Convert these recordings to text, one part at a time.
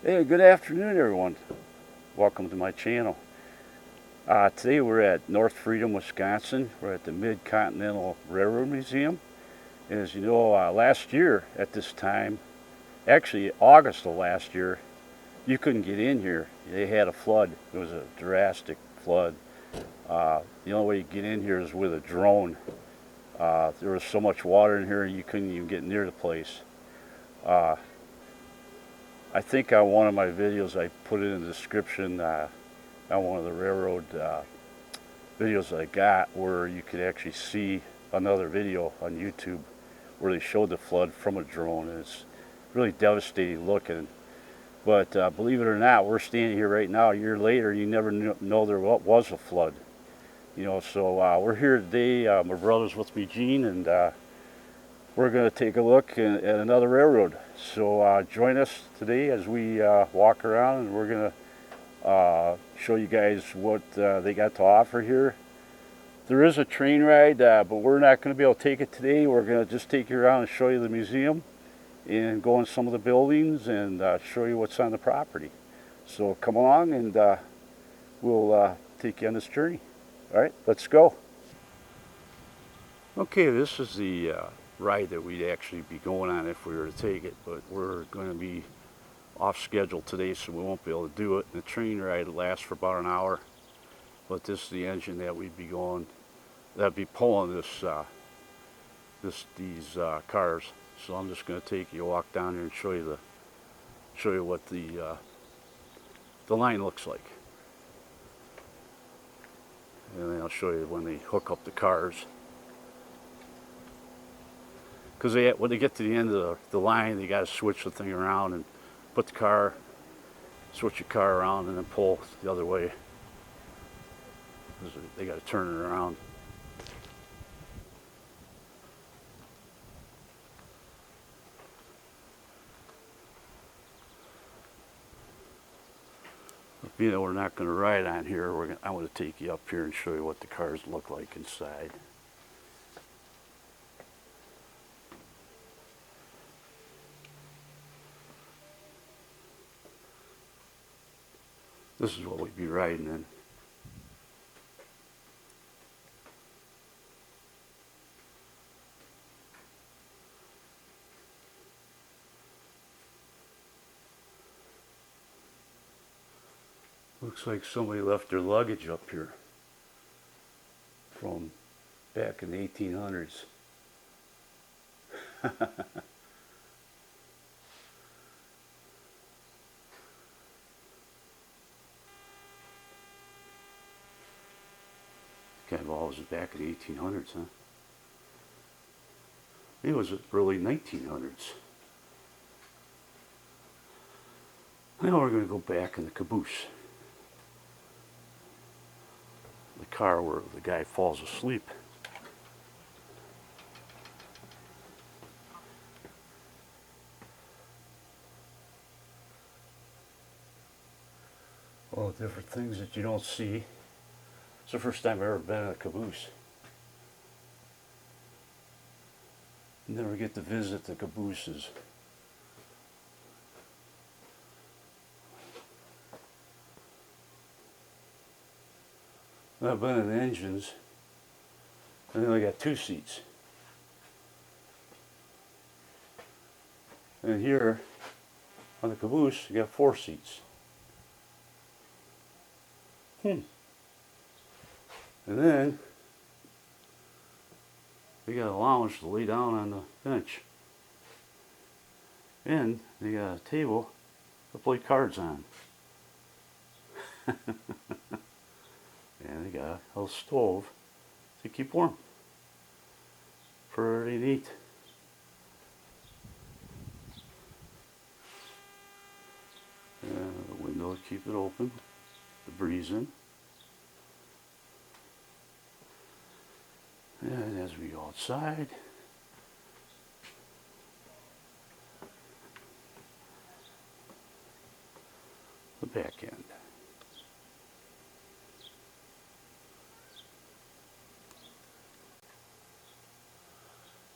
Hey, good afternoon, everyone. Welcome to my channel. Today we're at North Freedom, Wisconsin. We're at the Mid-Continental Railroad Museum. And as you know, last year at this time, actually August of last year, you couldn't get in here. They had a flood. It was a drastic flood. The only way you get in here is with a drone. There was so much water in here you couldn't even get near the place. I think on one of my videos I put it in the description on one of the railroad videos I got where you could actually see another video on YouTube where they showed the flood from a drone, and it's really devastating looking. But believe it or not, we're standing here right now a year later. You never know there was a flood. So we're here today. My brother's with me, Gene, and we're going to take a look at another railroad. So join us today as we walk around, and we're going to show you guys what they got to offer here. There is a train ride, but we're not going to be able to take it today. We're going to just take you around and show you the museum and go in some of the buildings and show you what's on the property. So come along and we'll take you on this journey. All right, let's go. Okay, this is the ride that we'd actually be going on if we were to take it, but we're going to be off schedule today, so we won't be able to do it. The train ride lasts for about an hour, but this is the engine that we'd be going, that'd be pulling these cars. So I'm just going to take you, walk down here and show you what the line looks like, and then I'll show you when they hook up the cars. Because when they get to the end of the line, they got to switch the thing around and switch your car around and then pull the other way. They got to turn it around. Being that we're not going to ride on here, I'm going to take you up here and show you what the cars look like inside. This is what we'd be riding in. Looks like somebody left their luggage up here from back in the 1800s. Cannonball was back in the 1800s, huh? It was the early 1900s. Now we're going to go back in the caboose. The car where the guy falls asleep. All the different things that you don't see. It's the first time I've ever been in a caboose. You never get to visit the cabooses. I've been in the engines, and then I got 2 seats. And here on the caboose, you got 4 seats. And then they got a lounge to lay down on the bench. And they got a table to play cards on. And they got a little stove to keep warm. Pretty neat. And the window to keep it open, the breeze in. And as we go outside, the back end.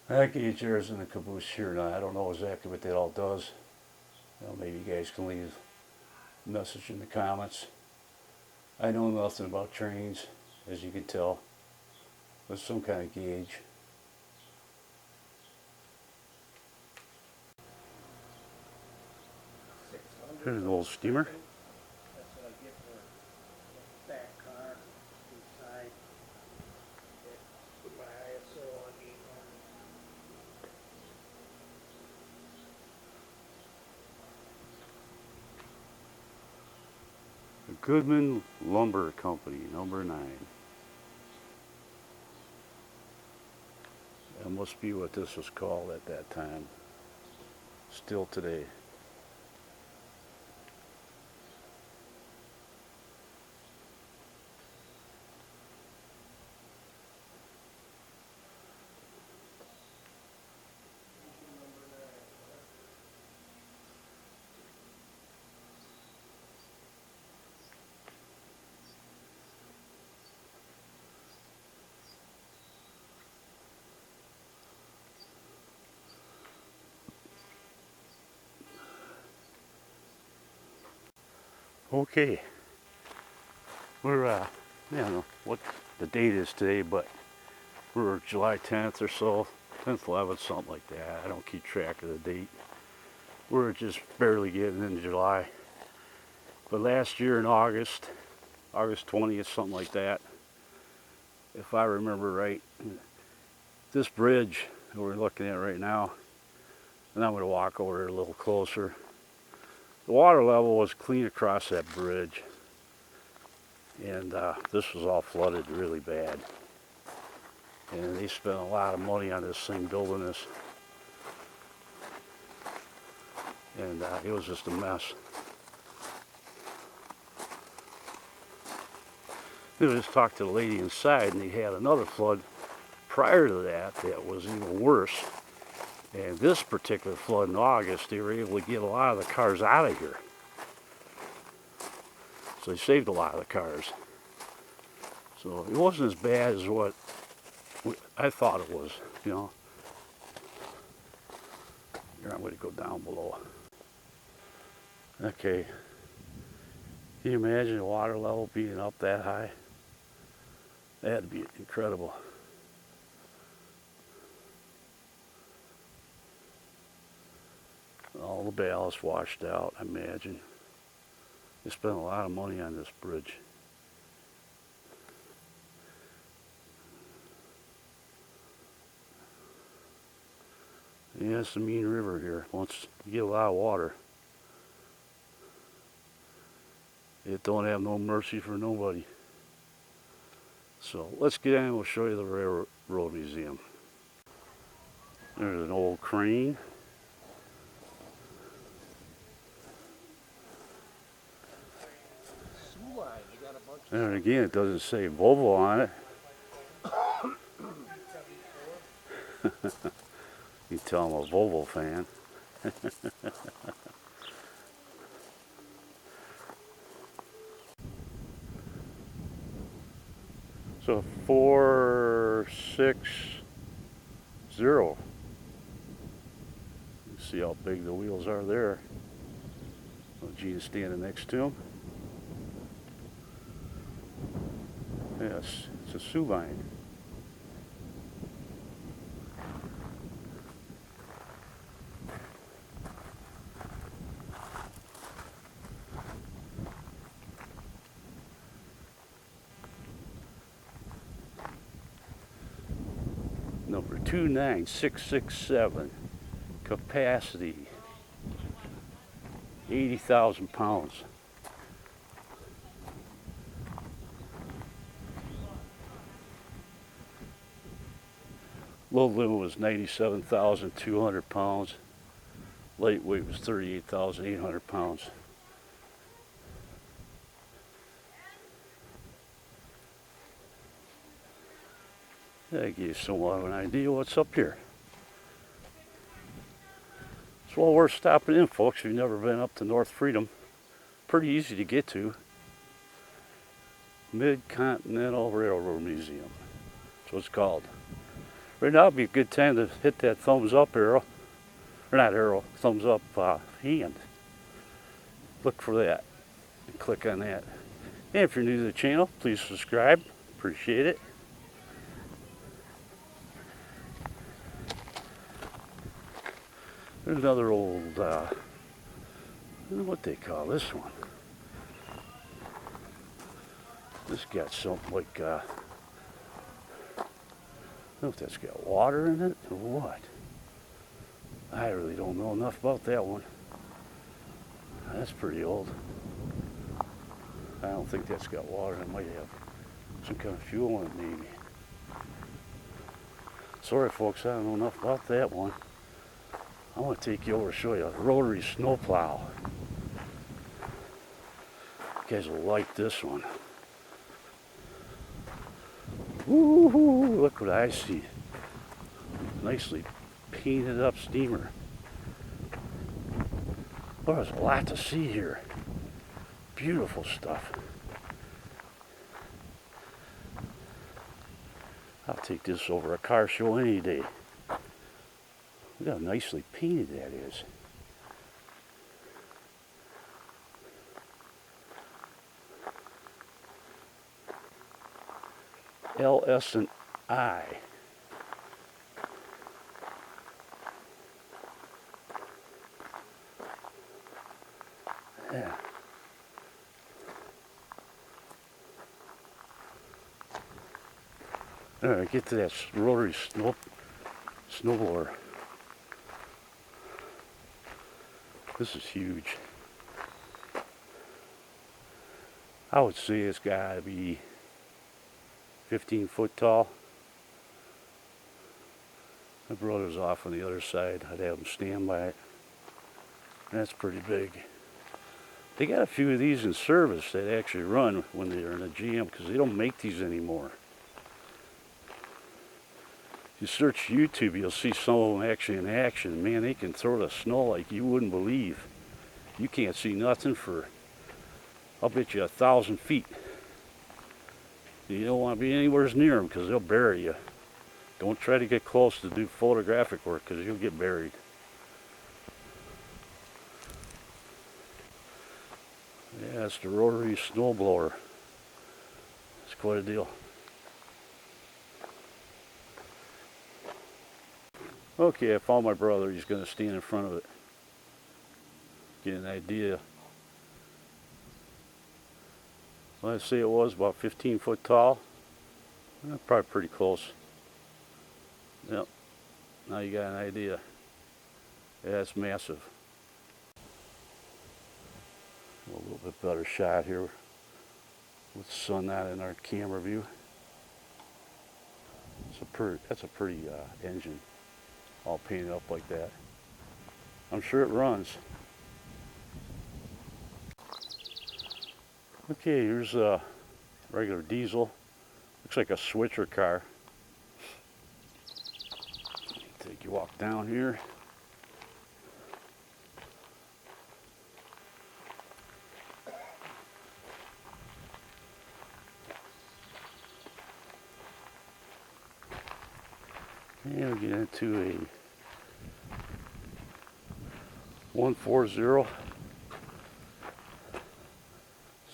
That gauge there is in the caboose here now. I don't know exactly what that all does. Well, maybe you guys can leave message in the comments. I know nothing about trains, as you can tell. With some kind of gauge. Here's an old steamer. That's what I get for a fat car inside. Put my ISO on 800. The Goodman Lumber Company, number 9. That must be what this was called at that time. Still today. Okay, we're I don't know what the date is today, but we're July 10th or so, 10th, 11th, something like that. I don't keep track of the date. We're just barely getting into July. But last year in August 20th, something like that, if I remember right, this bridge that we're looking at right now, and I'm going to walk over it a little closer. The water level was clean across that bridge, and this was all flooded really bad. And they spent a lot of money on this thing, building this, and it was just a mess. I just talked to the lady inside, and they had another flood prior to that that was even worse. And this particular flood in August, they were able to get a lot of the cars out of here. So they saved a lot of the cars. So it wasn't as bad as what I thought it was, you know. Here, I'm going to go down below. Okay. Can you imagine the water level being up that high? That'd be incredible. All the ballast washed out, I imagine. They spent a lot of money on this bridge. Yeah, it's a mean river here. Once you get a lot of water, it don't have no mercy for nobody. So let's get in and we'll show you the Railroad Museum. There's an old crane. And again, it doesn't say Volvo on it. You tell I'm a Volvo fan. So 460. You see how big the wheels are there. Well, Gene's standing next to him. Yes, it's a Sween. Number 29667, capacity 80,000 pounds. Load limit was 97,200 pounds. Lightweight was 38,800 pounds. That gives you somewhat of an idea what's up here. It's well worth stopping in, folks, if you've never been up to North Freedom. Pretty easy to get to. Mid-Continental Railroad Museum. That's what it's called. Right now would be a good time to hit that thumbs up arrow. Or not arrow, thumbs up hand. Look for that. and click on that. And if you're new to the channel, please subscribe. Appreciate it. There's another old, I don't know what they call this one. This got something like, I don't know if that's got water in it or what. I really don't know enough about that one. That's pretty old. I don't think that's got water. It might have some kind of fuel in it maybe. Sorry folks, I don't know enough about that one. I want to take you over and show you a Rotary Snowplow. You guys will like this one. Woo-hoo, look what I see. Nicely painted up steamer. Oh, there's a lot to see here. Beautiful stuff. I'll take this over a car show any day. Look how nicely painted that is. LS and I. Yeah. All right, get to that rotary snowblower. This is huge. I would say it's got to be 15 foot tall. My brother's off on the other side. I'd have him stand by it. That's pretty big. They got a few of these in service that actually run when they're in a jam because they don't make these anymore. If you search YouTube, you'll see some of them actually in action. Man, they can throw the snow like you wouldn't believe. You can't see nothing for, I'll bet you 1,000 feet. You don't want to be anywhere near them because they'll bury you. Don't try to get close to do photographic work because you'll get buried. Yeah, it's the Rotary Snowblower. It's quite a deal. Okay, I found my brother. He's going to stand in front of it. Get an idea. Well, I'd say it was about 15 foot tall. Probably pretty close. Yep. Now you got an idea. Yeah, it's massive. A little bit better shot here with the sun out in our camera view. That's a pretty engine, all painted up like that. I'm sure it runs. Okay, here's a regular diesel. Looks like a switcher car. Take you walk down here. And we get into a 140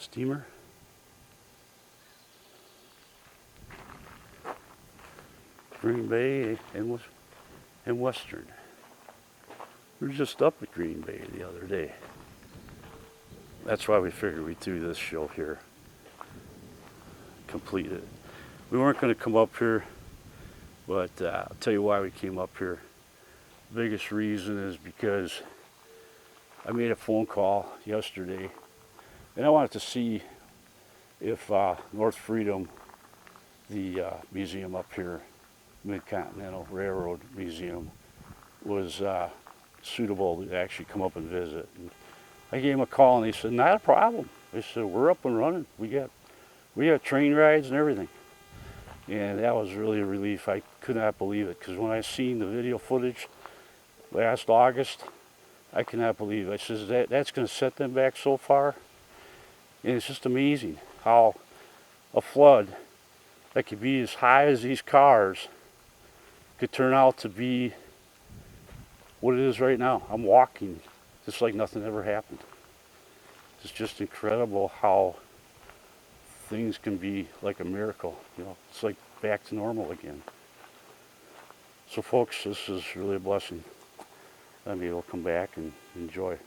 steamer. Green Bay and Western. We were just up at Green Bay the other day. That's why we figured we'd do this show here. Complete it. We weren't going to come up here, but I'll tell you why we came up here. The biggest reason is because I made a phone call yesterday and I wanted to see if North Freedom, the museum up here, Mid-Continental Railroad Museum, was suitable to actually come up and visit. And I gave him a call and he said, not a problem. They said, we're up and running. We got train rides and everything. And that was really a relief. I could not believe it because when I seen the video footage last August, I could not believe it. I said, that's going to set them back so far. And it's just amazing how a flood that could be as high as these cars could turn out to be what it is right now. I'm walking just like nothing ever happened. It's just incredible how things can be like a miracle. You know, it's like back to normal again. So folks, this is really a blessing. I'm able to come back and enjoy.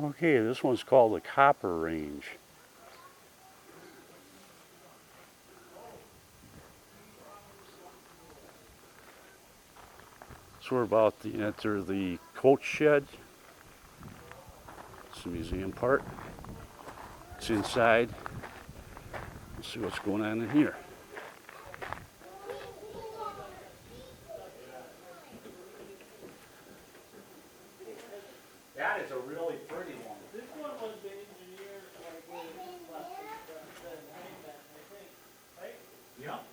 Okay, this one's called the Copper Range. So we're about to enter the coach shed. It's the museum part. It's inside. Let's see what's going on in here. That is a really pretty one. This one was the engineer, like, where it left the hangman, I think, right? Yep.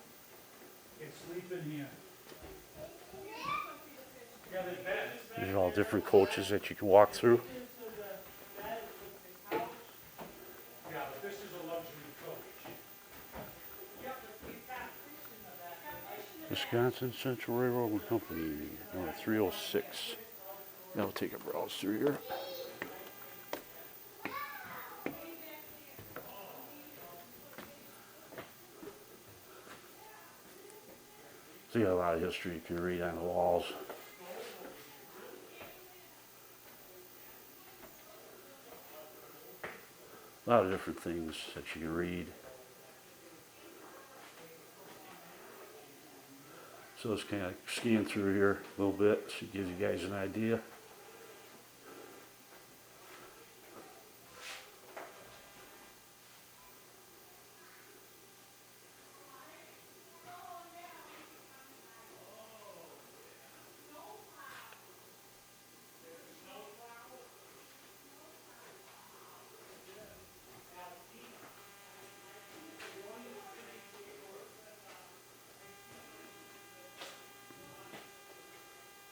It's sleeping here. Yeah, there's beds. These are all different coaches that you can walk through. Yeah, but this is a luxury coach. Wisconsin Central Railroad Company, number 306. Now we'll take a browse through here. So you got a lot of history you can read on the walls. A lot of different things that you can read. So let's kind of scan through here a little bit so it gives you guys an idea.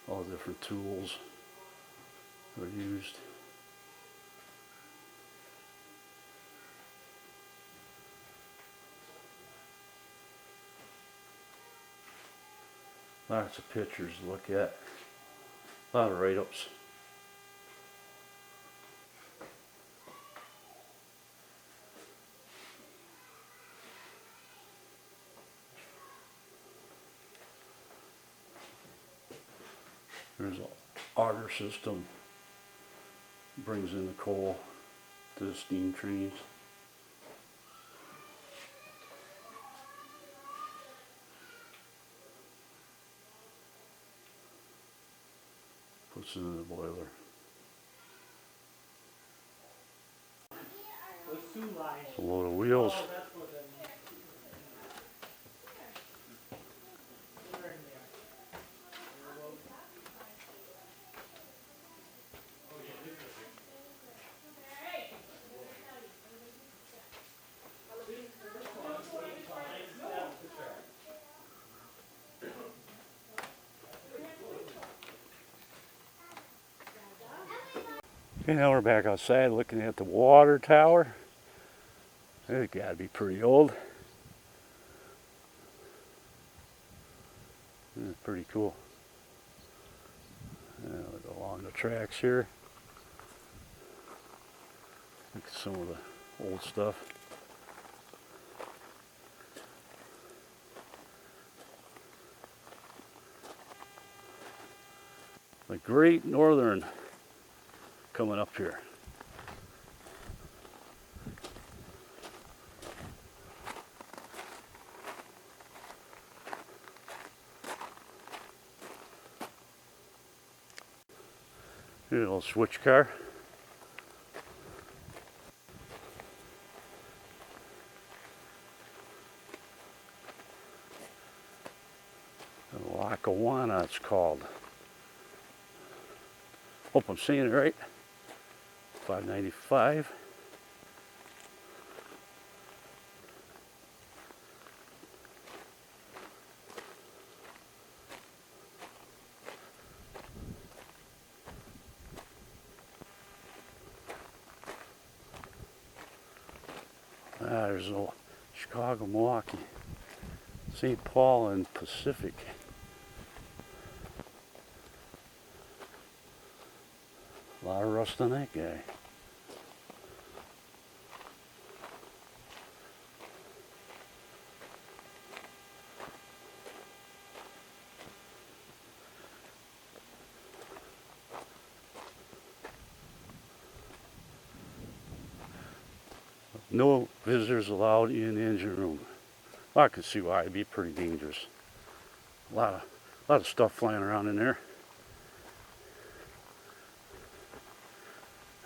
All the different tools that are used. Lots of pictures to look at. A lot of write-ups. There's an auger system. Brings in the coal to the steam trains. Puts it in the boiler. Those two lines. A load of wheels. Oh, that's what that means. They're in there. Okay, now we're back outside looking at the water tower. It's got to be pretty old. It's pretty cool. We'll go along the tracks here. Look at some of the old stuff. The Great Northern coming up here. Here's a little switch car. Lackawanna it's called. Hope I'm saying it right. $5.95. There's a Chicago, Milwaukee, St. Paul, and Pacific. A lot of rust on that guy. No visitors allowed in the engine room. Well, I can see why. It'd be pretty dangerous. A lot of stuff flying around in there.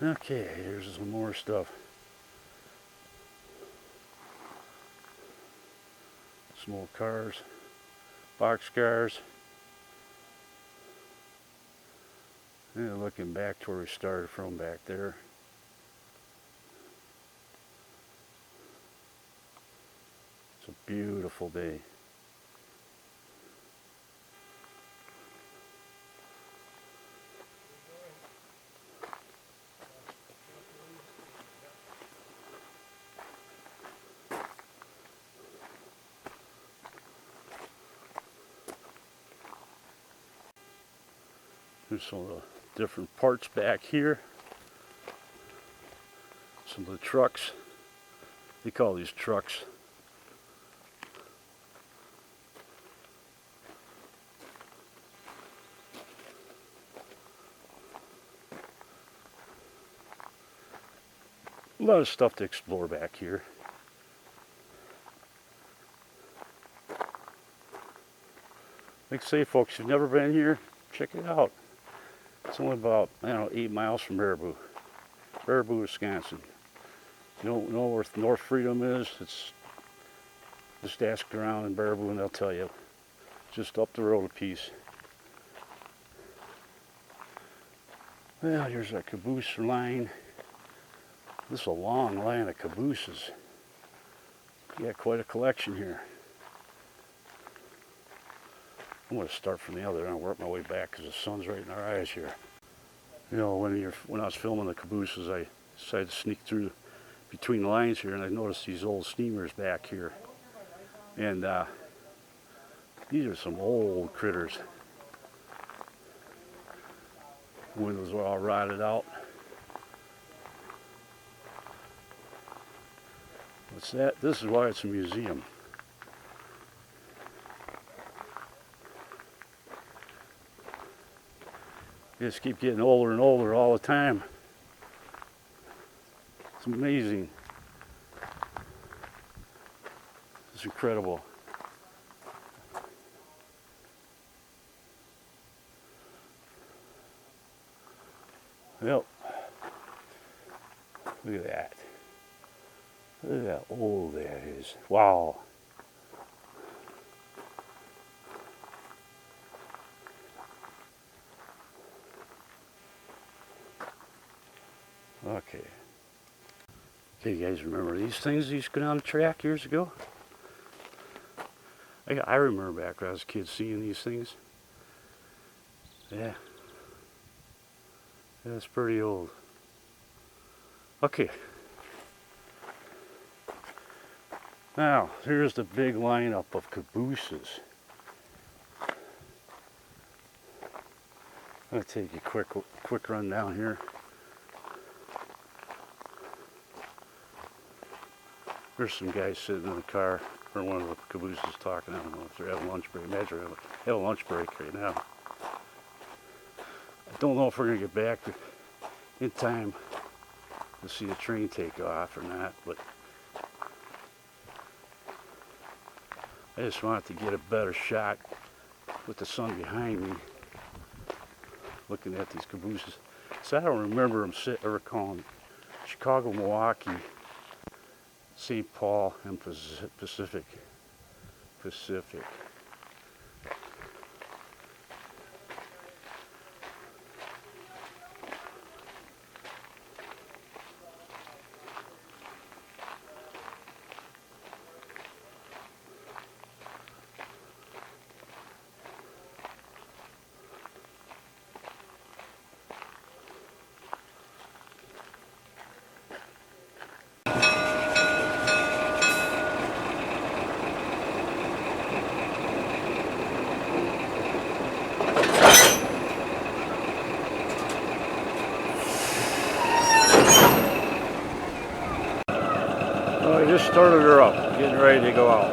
Okay, here's some more stuff. Some old cars, box cars. And looking back to where we started from back there. It's a beautiful day. There's some of the different parts back here. Some of the trucks. They call these trucks. A lot of stuff to explore back here. Like I say, folks, if you've never been here, check it out. It's only about, 8 miles from Baraboo, Wisconsin. You don't know where North Freedom is? It's just ask around in Baraboo and they'll tell you. Just up the road a piece. Well, here's our Caboose Line. This is a long line of cabooses. Yeah, quite a collection here. I'm going to start from the other end and work my way back because the sun's right in our eyes here. You know, when I was filming the cabooses, I decided to sneak through between the lines here, and I noticed these old steamers back here. And these are some old critters. Windows are all rotted out. What's that? This is why it's a museum. They just keep getting older and older all the time. It's amazing. It's incredible. Well, look at that. Look at how old that is. Wow. Okay. Okay, you guys remember these things that used to go down the track years ago? I remember back when I was a kid seeing these things. Yeah. That's pretty old. Okay. Now, here's the big lineup of cabooses. I'm going to take a quick run down here. There's some guys sitting in the car, or one of the cabooses talking. I don't know if they're having lunch break. Imagine they have a lunch break right now. I don't know if we're going to get back in time to see the train take off or not, but I just wanted to get a better shot with the sun behind me, looking at these cabooses. So I don't remember them calling Chicago, Milwaukee, St. Paul, and Pacific. started her up, getting ready to go out.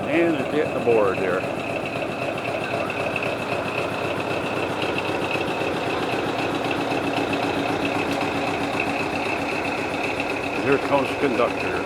And they're getting aboard there. And here comes the conductor.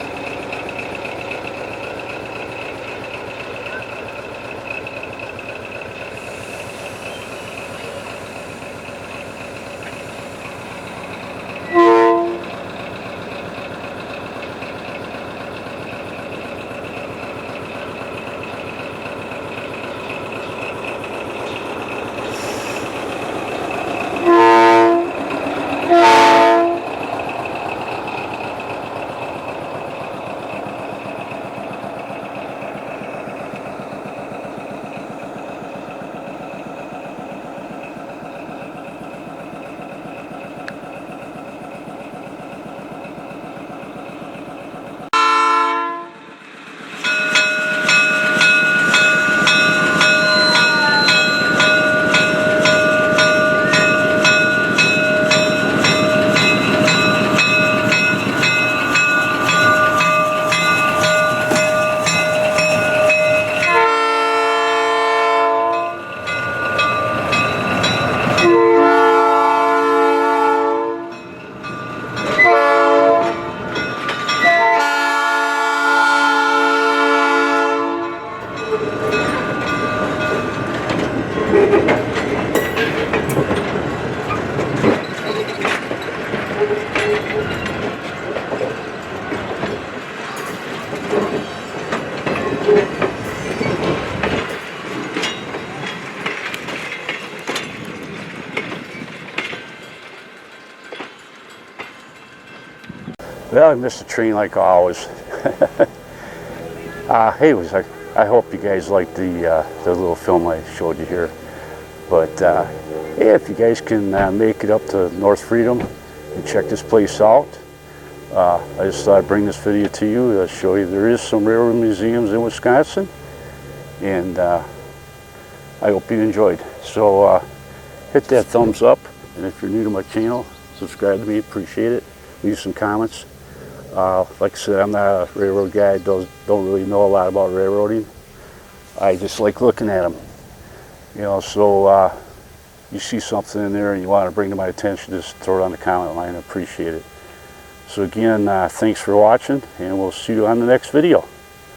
Well, I missed the train like always. Anyways, I hope you guys liked the little film I showed you here. But yeah, if you guys can make it up to North Freedom and check this place out, I just thought I'd bring this video to you to show you there is some railroad museums in Wisconsin, and I hope you enjoyed. So hit that thumbs up, and if you're new to my channel, subscribe to me, appreciate it. Leave some comments. Like I said, I'm not a railroad guy, don't really know a lot about railroading. I just like looking at them. You know, so you see something in there and you want to bring to my attention, just throw it on the comment line. I appreciate it. So again, thanks for watching, and we'll see you on the next video.